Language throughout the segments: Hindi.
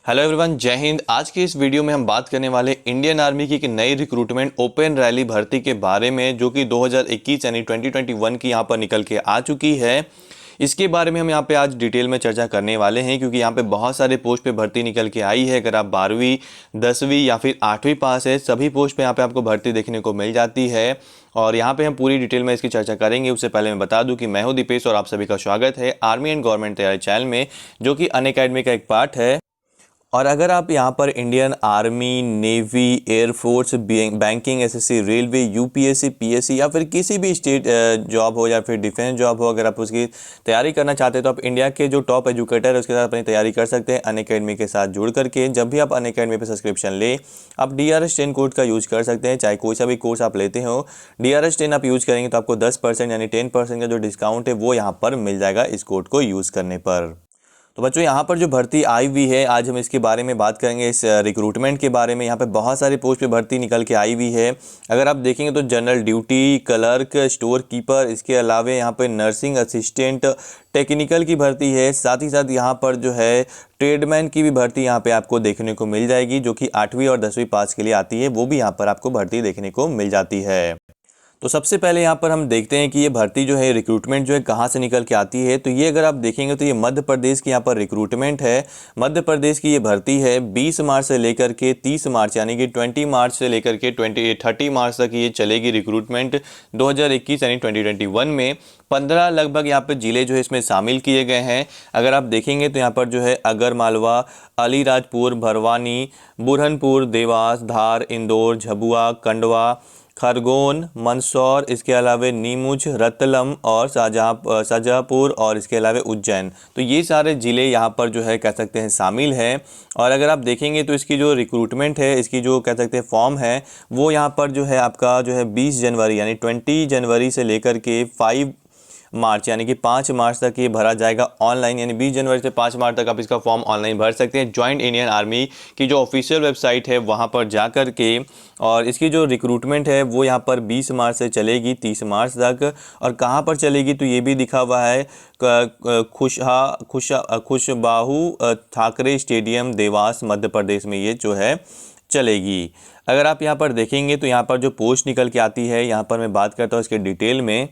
हेलो एवरीवन, जय हिंद। आज की इस वीडियो में हम बात करने वाले इंडियन आर्मी की एक नई रिक्रूटमेंट ओपन रैली भर्ती के बारे में, जो कि 2021 यानी 2021 की यहाँ पर निकल के आ चुकी है। इसके बारे में हम यहाँ पे आज डिटेल में चर्चा करने वाले हैं, क्योंकि यहाँ पे बहुत सारे पोस्ट पे भर्ती निकल के आई है। अगर आप 12वीं 10वीं या फिर 8वीं पास है, सभी पोस्ट पे यहाँ पे आपको भर्ती देखने को मिल जाती है। और यहाँ पे हम पूरी डिटेल में इसकी चर्चा करेंगे। उससे पहले मैं बता दूं कि मैं हूं दीपेश और आप सभी का स्वागत है आर्मी एंड गवर्नमेंट तैयारी चैनल में, जो कि अनअकैडमी का एक पार्ट है। और अगर आप यहाँ पर Indian army, navy, air force, banking, SSC, railway, UPSC, PSC या फिर किसी भी स्टेट जॉब हो या फिर डिफेंस जॉब हो, अगर आप उसकी तैयारी करना चाहते हैं तो आप इंडिया के जो टॉप एजुकेटर है उसके साथ अपनी तैयारी कर सकते हैं अनअकैडमी के साथ जुड़ करके। जब भी आप अनअकैडमी पे सब्सक्रिप्शन ले, आप DRS10 कोड का यूज़ कर सकते हैं। चाहे कोई सा भी कोर्स आप लेते हो, DRS10 आप यूज़ करेंगे तो आपको 10% यानी 10% का जो डिस्काउंट है वो यहाँ पर मिल जाएगा इस कोड को यूज़ करने पर। तो बच्चों, यहाँ पर जो भर्ती आई हुई है, आज हम इसके बारे में बात करेंगे, इस रिक्रूटमेंट के बारे में। यहाँ पे बहुत सारी पोस्ट पे भर्ती निकल के आई हुई है। अगर आप देखेंगे तो general duty, clerk, store keeper, इसके अलावा यहाँ पे नर्सिंग असिस्टेंट, टेक्निकल की भर्ती है। साथ ही साथ यहाँ पर जो है ट्रेडमैन की भी भर्ती यहाँ पे आपको देखने को मिल जाएगी, जो कि 8वीं और 10वीं पास के लिए आती है। वो भी यहाँ पर आपको भर्ती देखने को मिल जाती है। तो सबसे पहले यहाँ पर हम देखते हैं कि ये भर्ती जो है, रिक्रूटमेंट जो है, कहाँ से निकल के आती है। तो ये अगर आप देखेंगे तो ये मध्य प्रदेश की यहाँ पर रिक्रूटमेंट है। मध्य प्रदेश की ये भर्ती है। 20 मार्च से लेकर के 30 मार्च यानी कि 20 मार्च से लेकर के 30 मार्च तक ये चलेगी रिक्रूटमेंट 2021 यानी 2021 में। 15 लगभग यहाँ पे जिले जो है इसमें शामिल किए गए हैं। अगर आप देखेंगे तो यहाँ पर जो है अगर मालवा, अलीराजपुर, भरवानी, बुरहानपुर, देवास, धार, इंदौर, झबुआ, खंडवा, खरगोन, मंदसौर, इसके अलावा नीमुच, रतलम और शाहजहाँपुर और इसके अलावा उज्जैन। तो ये सारे ज़िले यहाँ पर जो है कह सकते हैं शामिल हैं। और अगर आप देखेंगे तो इसकी जो रिक्रूटमेंट है, इसकी जो कह सकते हैं फॉर्म है, वो यहाँ पर जो है आपका जो है 20 जनवरी यानी 20 जनवरी से लेकर के 5 मार्च यानी कि 5 मार्च तक ये भरा जाएगा ऑनलाइन। यानी 20 जनवरी से 5 मार्च तक आप इसका फॉर्म ऑनलाइन भर सकते हैं ज्वाइंट इंडियन आर्मी की जो ऑफिशियल वेबसाइट है वहाँ पर जा कर के। और इसकी जो रिक्रूटमेंट है वो यहाँ पर 20 मार्च से चलेगी 30 मार्च तक। और कहाँ पर चलेगी तो ये भी लिखा हुआ है, खुशबाहू ठाकरे स्टेडियम, देवास, मध्य प्रदेश में ये जो है चलेगी। अगर आप यहाँ पर देखेंगे तो यहाँ पर जो पोस्ट निकल के आती है, यहाँ पर मैं बात करता हूँ इसके डिटेल में।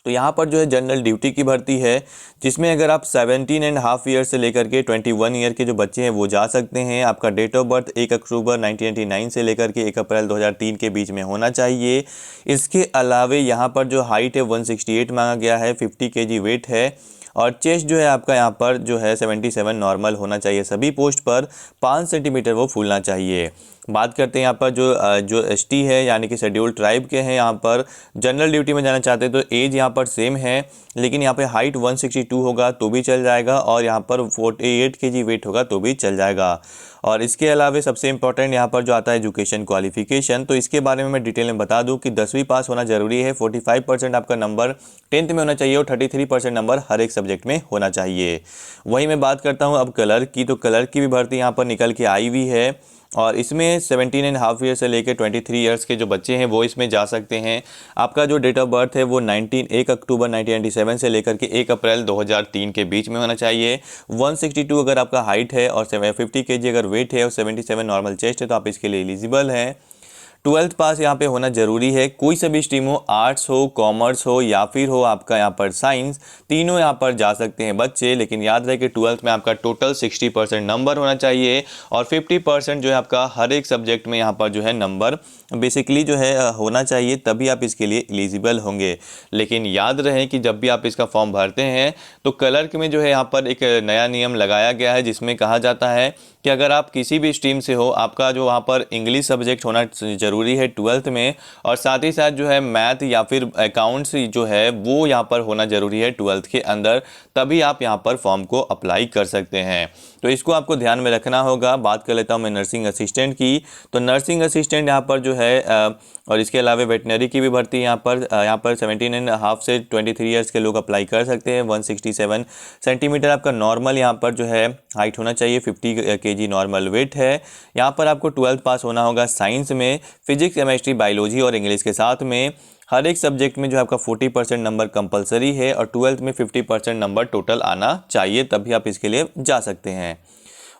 तो यहाँ पर जो है जनरल ड्यूटी की भर्ती है, जिसमें अगर आप 17.5 ईयर से लेकर के 21 ईयर के जो बच्चे हैं वो जा सकते हैं। आपका डेट ऑफ बर्थ 1 अक्टूबर 1999 से लेकर के 1 अप्रैल 2003 के बीच में होना चाहिए। इसके अलावा यहाँ पर जो हाइट है 168 मांगा गया है, 50 kg वेट है। और चेस्ट जो है आपका यहाँ पर जो है 77 नॉर्मल होना चाहिए। सभी पोस्ट पर 5 सेंटीमीटर वो फूलना चाहिए। बात करते हैं यहाँ पर जो ST है यानी कि शेड्यूल्ड ट्राइब के हैं, यहाँ पर जनरल ड्यूटी में जाना चाहते हैं तो एज यहाँ पर सेम है, लेकिन यहाँ पे हाइट 162 होगा तो भी चल जाएगा और यहाँ पर 48 kg वेट होगा तो भी चल जाएगा। और इसके अलावा सबसे इंपॉर्टेंट यहाँ पर जो आता है एजुकेशन क्वालिफिकेशन, तो इसके बारे में मैं डिटेल में बता दूं कि 10वीं पास होना जरूरी है। 45% आपका नंबर 10th में होना चाहिए और 33% नंबर हर एक सब्जेक्ट में होना चाहिए। वही मैं बात करता हूँ अब क्लर्क की। तो क्लर्क की भी भर्ती यहाँ पर निकल के आई हुई है और इसमें 17.5 ईयर से लेकर 23 ईयर्स के जो बच्चे हैं वो इसमें जा सकते हैं। आपका जो डेट ऑफ बर्थ है वो 1 अक्टूबर 1997 से लेकर के 1 अप्रैल 2003 के बीच में होना चाहिए। 162 अगर आपका हाइट है और 50 kg अगर वेट है और 77 नॉर्मल चेस्ट है तो आप इसके लिए एलिजिबल हैं। 12th पास यहाँ पे होना जरूरी है। कोई सा भी स्ट्रीम हो, आर्ट्स हो, कॉमर्स हो या फिर हो आपका यहाँ पर साइंस, तीनों यहाँ पर जा सकते हैं बच्चे। लेकिन याद रहे कि 12th में आपका टोटल 60% नंबर होना चाहिए और 50% जो है आपका हर एक सब्जेक्ट में यहाँ पर जो है नंबर बेसिकली जो है होना चाहिए, तभी आप इसके लिए एलिजिबल होंगे। लेकिन याद रहे कि जब भी आप इसका फॉर्म भरते हैं तो क्लर्क में जो है यहाँ पर एक नया नियम लगाया गया है, जिसमें कहा जाता है कि अगर आप किसी भी स्ट्रीम से हो, आपका जो वहाँ पर इंग्लिश सब्जेक्ट होना जरूरी है 12th में, और साथ ही साथ जो है मैथ या फिर अकाउंट्स जो है वो यहाँ पर होना जरूरी है 12th के अंदर, तभी आप यहाँ पर फॉर्म को अप्लाई कर सकते हैं। तो इसको आपको ध्यान में रखना होगा। बात कर लेता हूँ मैं नर्सिंग असिस्टेंट की। तो नर्सिंग असिस्टेंट यहाँ पर जो है और इसके अलावा वेटनरी की भी भर्ती यहाँ पर 17.5 से 23 ईयर्स के लोग अप्लाई कर सकते हैं। 167 सेंटीमीटर आपका नॉर्मल यहाँ पर जो है हाइट होना चाहिए, 50 kg नॉर्मल वेट है। यहाँ पर आपको 12th पास होना होगा साइंस में, फिजिक्स, केमिस्ट्री, बायोलॉजी और इंग्लिश के साथ में। हर एक सब्जेक्ट में जो आपका 40% नंबर कंपलसरी है और 12th में 50% नंबर टोटल आना चाहिए, तभी आप इसके लिए जा सकते हैं।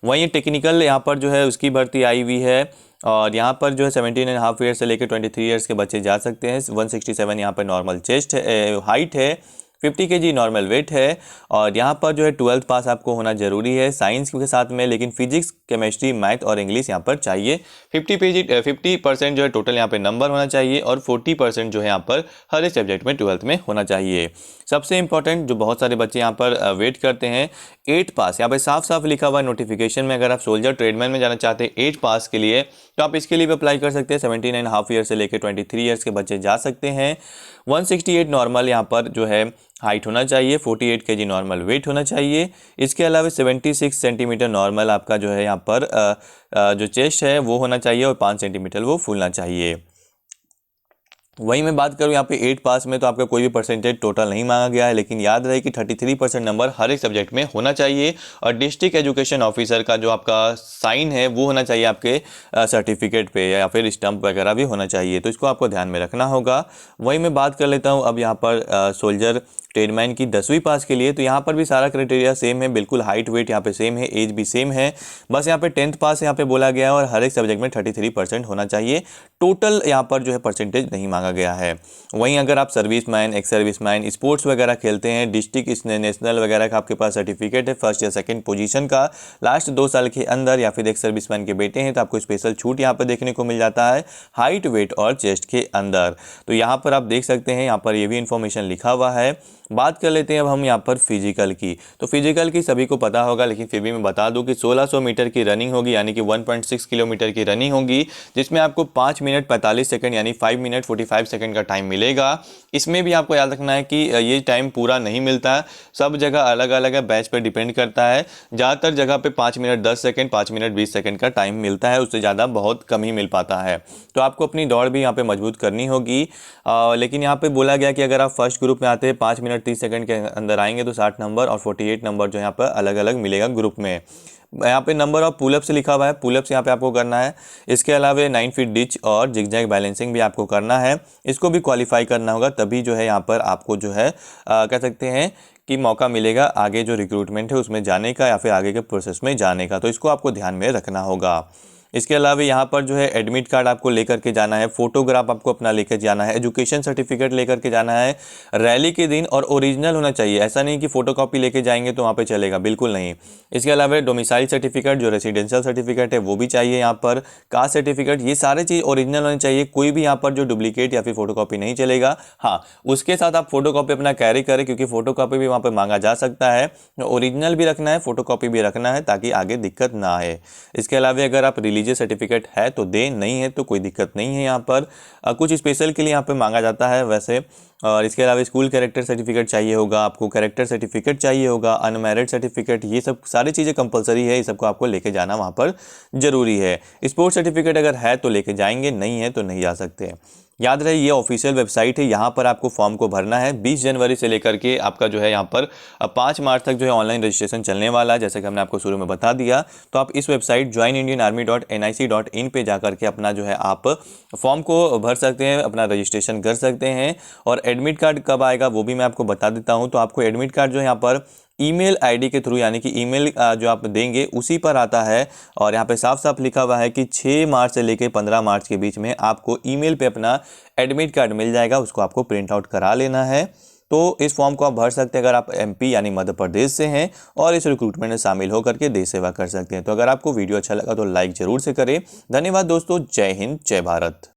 वहीं टेक्निकल यहाँ पर जो है उसकी भर्ती आई हुई है और यहाँ पर जो है 17.5 ईयर से लेकर 23 ईयर्स के बच्चे जा सकते हैं। 167 यहाँ पर नॉर्मल चेस्ट है, हाइट है, 50 kg नॉर्मल वेट है और यहाँ पर जो है 12th पास आपको होना जरूरी है साइंस के साथ में, लेकिन फिजिक्स, केमिस्ट्री, मैथ और इंग्लिश यहाँ पर चाहिए। 50% जो है टोटल यहाँ पे नंबर होना चाहिए और 40% जो है यहाँ पर हर एक सब्जेक्ट में 12th में होना चाहिए। सबसे इंपॉर्टेंट जो बहुत सारे बच्चे यहाँ पर वेट करते हैं, 8 पास। यहाँ पे साफ साफ लिखा हुआ है नोटिफिकेशन में, अगर आप सोल्जर ट्रेडमैन में जाना चाहते हैं 8 पास के लिए तो आप इसके लिए भी अप्लाई कर सकते हैं। 17.5 ईयर से लेकर 23 ईयर्स के बच्चे जा सकते हैं। 168 नॉर्मल यहाँ पर जो है हाइट होना चाहिए, 48 kg नॉर्मल वेट होना चाहिए। इसके अलावा 76 सेंटीमीटर नॉर्मल आपका जो है यहाँ पर जो चेस्ट है वो होना चाहिए और 5 सेंटीमीटर वो फूलना चाहिए। वहीं मैं बात करूं यहाँ पे 8 पास में तो आपका कोई भी परसेंटेज टोटल नहीं मांगा गया है, लेकिन याद रहे कि 33% नंबर हर एक सब्जेक्ट में होना चाहिए और डिस्ट्रिक्ट एजुकेशन ऑफिसर का जो आपका साइन है वो होना चाहिए आपके सर्टिफिकेट पे या फिर स्टंप वगैरह भी होना चाहिए, तो इसको आपको ध्यान में रखना होगा। वहीं मैं बात कर लेता हूँ अब यहाँ पर सोल्जर ट्रेडमैन की 10वीं पास के लिए, तो यहाँ पर भी सारा क्राइटेरिया सेम है, बिल्कुल हाइट वेट यहाँ पे सेम है, एज भी सेम है, बस यहाँ पे 10th पास यहाँ पे बोला गया है और हर एक सब्जेक्ट में 33% होना चाहिए। टोटल यहाँ पर जो है परसेंटेज नहीं मांगा गया है। वहीं अगर आप सर्विसमैन, एक्स सर्विसमैन, स्पोर्ट्स वगैरह खेलते हैं, डिस्ट्रिक्ट नेशनल वगैरह का आपके पास सर्टिफिकेट है फर्स्ट या सेकंड पोजीशन का लास्ट 2 साल के अंदर, या फिर एक सर्विसमैन के बेटे हैं तो आपको स्पेशल छूट यहाँ पर देखने को मिल जाता है हाइट वेट और चेस्ट के अंदर। तो यहाँ पर आप देख सकते हैं, यहाँ पर ये भी इंफॉर्मेशन लिखा हुआ है। बात कर लेते हैं अब हम यहाँ पर फिजिकल की, तो फिजिकल की सभी को पता होगा, लेकिन फिर भी मैं बता दूं कि 1600 मीटर की रनिंग होगी, यानी कि 1.6 किलोमीटर की रनिंग होगी, जिसमें आपको 5 मिनट 45 सेकंड यानी 5 मिनट 45 सेकंड का टाइम मिलेगा। इसमें भी आपको याद रखना है कि ये टाइम पूरा नहीं मिलता, सब जगह अलग अलग है, बैच पर डिपेंड करता है। ज़्यादातर जगह पर 5 मिनट 10 सेकेंड 5 मिनट 20 सेकेंड का टाइम मिलता है, उससे ज़्यादा बहुत कम ही मिल पाता है। तो आपको अपनी दौड़ भी यहाँ पर मजबूत करनी होगी, लेकिन यहाँ पर बोला गया कि अगर आप फर्स्ट ग्रुप में आते हैं 5 मिनट 30 सेकंड के अंदर आएंगे तो 60 नंबर और 48 नंबर जो यहाँ पर अलग अलग मिलेगा ग्रुप में। यहाँ पे नंबर ऑफ पुलअप्स लिखा हुआ है, पुलअप्स यहाँ पे आपको करना है। इसके अलावा 9 फीट डिच और जिगजैग बैलेंसिंग भी आपको करना है, इसको भी क्वालिफाई करना होगा, तभी जो है यहाँ पर आपको जो है कह सकते हैं कि मौका मिलेगा आगे जो रिक्रूटमेंट है उसमें जाने का या फिर आगे के प्रोसेस में जाने का, तो इसको आपको ध्यान में रखना होगा। इसके अलावा यहाँ पर जो है एडमिट कार्ड आपको लेकर के जाना है, फोटोग्राफ आपको अपना लेकर जाना है, एजुकेशन सर्टिफिकेट लेकर के जाना है रैली के दिन और ओरिजिनल होना चाहिए, ऐसा नहीं कि फोटोकॉपी लेके जाएंगे तो वहाँ पे चलेगा, बिल्कुल नहीं। इसके अलावा डोमिसाइल सर्टिफिकेट जो रेसिडेंशियल सर्टिफिकेट है वो भी चाहिए यहाँ पर, कास्ट सर्टिफिकेट, ये सारे चीज़ ओरिजिनल होनी चाहिए, कोई भी यहाँ पर जो डुप्लीकेट या फिर फोटोकॉपी नहीं चलेगा। हाँ, उसके साथ आप फोटोकॉपी अपना कैरी करें क्योंकि फोटोकॉपी भी वहाँ पर मांगा जा सकता है, ओरिजिनल भी रखना है, फोटोकॉपी भी रखना है ताकि आगे दिक्कत ना आए। इसके अलावा अगर आप रिलीजियस सर्टिफिकेट है तो दे, नहीं है तो कोई दिक्कत नहीं है। यहाँ पर कुछ स्पेशल के लिए यहाँ पे मांगा जाता है वैसे। और इसके अलावा स्कूल कैरेक्टर सर्टिफिकेट चाहिए होगा आपको, कैरेक्टर सर्टिफिकेट चाहिए होगा, अनमैरिड सर्टिफिकेट, ये सब सारी चीज़ें कंपलसरी है, ये सबको आपको लेके जाना वहाँ पर ज़रूरी है। स्पोर्ट्स सर्टिफिकेट अगर है तो लेके जाएंगे, नहीं है तो नहीं जा सकते। याद रहे ये ऑफिशियल वेबसाइट है, यहाँ पर आपको फॉर्म को भरना है। 20 जनवरी से लेकर के आपका जो है यहाँ पर 5 मार्च तक जो है ऑनलाइन रजिस्ट्रेशन चलने वाला है, जैसे कि हमने आपको शुरू में बता दिया। तो आप इस वेबसाइट joinindianarmy.nic.in पे जाकर के अपना जो है आप फॉर्म को भर सकते हैं, अपना रजिस्ट्रेशन कर सकते हैं। और एडमिट कार्ड कब आएगा वो भी मैं आपको बता देता हूँ। तो आपको एडमिट कार्ड जो है यहाँ पर ईमेल आईडी के थ्रू, यानी कि ईमेल जो आप देंगे उसी पर आता है। और यहाँ पे साफ साफ लिखा हुआ है कि 6 मार्च से लेकर 15 मार्च के बीच में आपको ईमेल पे अपना एडमिट कार्ड मिल जाएगा, उसको आपको प्रिंट आउट करा लेना है। तो इस फॉर्म को आप भर सकते हैं अगर आप एमपी यानी मध्य प्रदेश से हैं और इस रिक्रूटमेंट में शामिल होकर के देश सेवा कर सकते हैं। तो अगर आपको वीडियो अच्छा लगा तो लाइक जरूर से करें। धन्यवाद दोस्तों, जय हिंद, जय भारत।